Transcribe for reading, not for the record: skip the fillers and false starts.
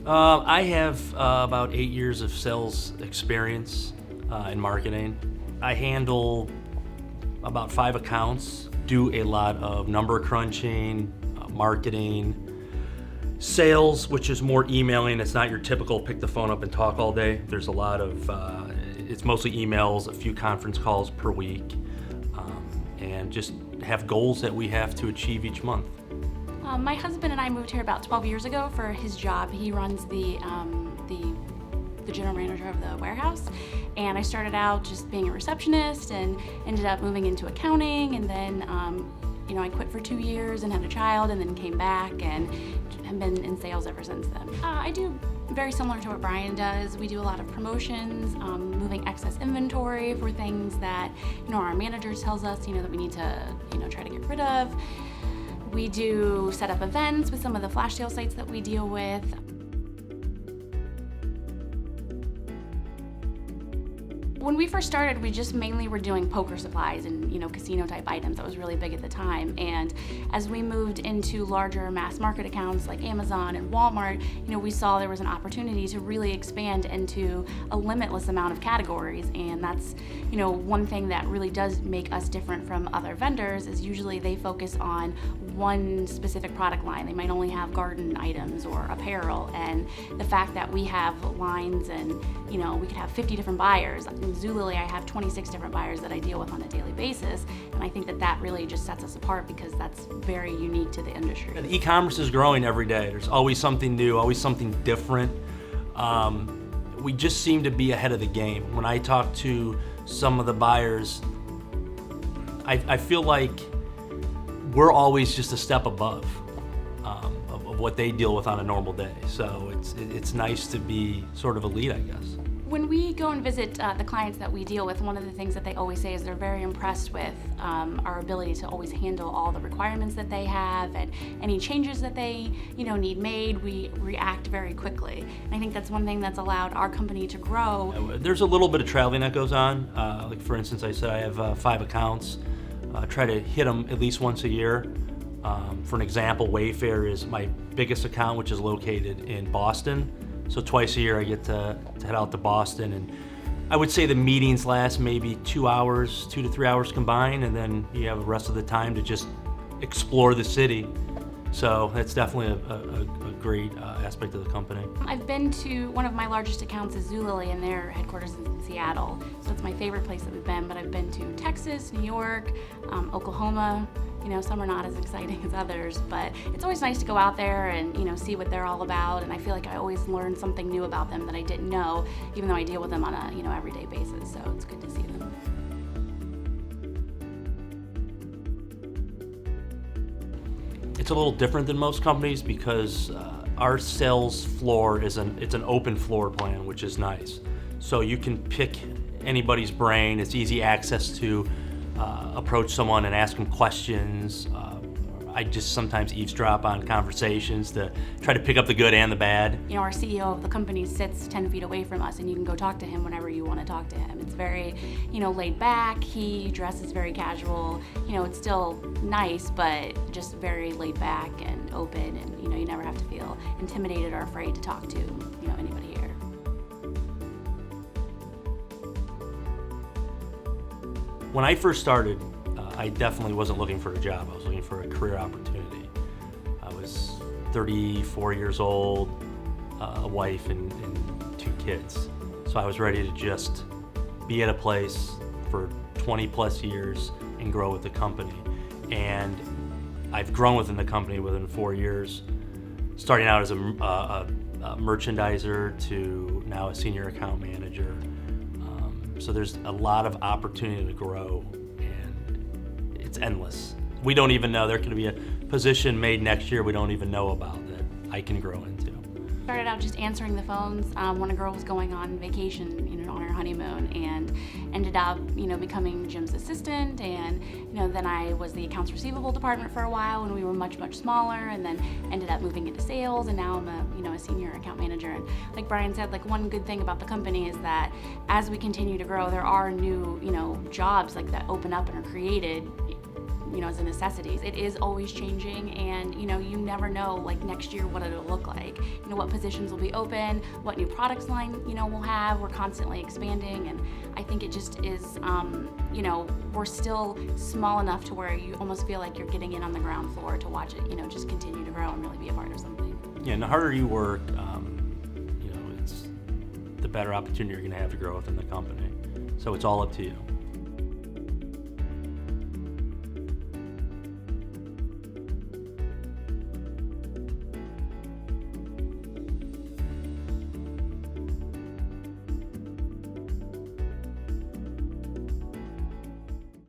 I have about 8 years of sales experience in marketing. I handle about 5 accounts, do a lot of number crunching, marketing, sales, which is more emailing. It's not your typical pick the phone up and talk all day. There's a lot of, it's mostly emails, a few conference calls per week, and just have goals that we have to achieve each month. My husband and I moved here about 12 years ago for his job. He runs the general manager of the warehouse, and I started out just being a receptionist and ended up moving into accounting, and then I quit for 2 years and had a child, and then came back and have been in sales ever since then. I do very similar to what Brian does. We do a lot of promotions, moving excess inventory for things that our manager tells us that we need to try to get rid of. We do set up events with some of the flash sale sites that we deal with. When we first started, we just mainly were doing poker supplies and casino type items. That was really big at the time. And as we moved into larger mass market accounts like Amazon and Walmart, we saw there was an opportunity to really expand into a limitless amount of categories. And that's one thing that really does make us different from other vendors is usually they focus on one specific product line. They might only have garden items or apparel, and the fact that we have lines and we could have 50 different buyers. In Zulily, I have 26 different buyers that I deal with on a daily basis, and I think that really just sets us apart because that's very unique to the industry. And e-commerce is growing every day. There's always something new, always something different. We just seem to be ahead of the game. When I talk to some of the buyers, I feel like we're always just a step above of what they deal with on a normal day. So it's nice to be sort of a lead, I guess. When we go and visit the clients that we deal with, one of the things that they always say is they're very impressed with our ability to always handle all the requirements that they have, and any changes that they need made, we react very quickly. And I think that's one thing that's allowed our company to grow. There's a little bit of traveling that goes on. Like for instance, I said I have 5 accounts. Try to hit them at least once a year. For an example, Wayfair is my biggest account, which is located in Boston. So twice a year I get to head out to Boston, and I would say the meetings last maybe 2 hours, 2 to 3 hours combined, and then you have the rest of the time to just explore the city. So that's definitely a great aspect of the company. I've been to one of my largest accounts is Zulily, and their headquarters is in Seattle. So it's my favorite place that we've been, but I've been to Texas, New York, Oklahoma. Some are not as exciting as others, but it's always nice to go out there and see what they're all about. And I feel like I always learn something new about them that I didn't know, even though I deal with them on a everyday basis. So it's good to see them. It's a little different than most companies because our sales floor it's an open floor plan, which is nice. So you can pick anybody's brain. It's easy access to approach someone and ask them questions. I just sometimes eavesdrop on conversations to try to pick up the good and the bad. Our CEO of the company sits 10 feet away from us, and you can go talk to him whenever you want to talk to him. It's very, laid back. He dresses very casual. It's still nice, but just very laid back and open, and you never have to feel intimidated or afraid to talk to anybody here. When I first started, I definitely wasn't looking for a job. I was looking for a career opportunity. I was 34 years old, a wife and 2 kids. So I was ready to just be at a place for 20 plus years and grow with the company. And I've grown within the company within 4 years, starting out as a merchandiser to now a senior account manager. So there's a lot of opportunity to grow, and it's endless. We don't even know. There could be a position made next year we don't even know about that I can grow into. Started out just answering the phones when a girl was going on vacation, on her honeymoon, and ended up, becoming Jim's assistant, and then I was the accounts receivable department for a while when we were much, much smaller, and then ended up moving into sales, and now I'm a senior account manager. And like Brian said, one good thing about the company is that as we continue to grow, there are new, jobs that open up and are created as a necessities. It is always changing, and you never know like next year what it'll look like. What positions will be open, what new products line we'll have. We're constantly expanding, and I think it just is we're still small enough to where you almost feel like you're getting in on the ground floor to watch it just continue to grow and really be a part of something. Yeah, and the harder you work, it's the better opportunity you're going to have to grow within the company. So it's all up to you.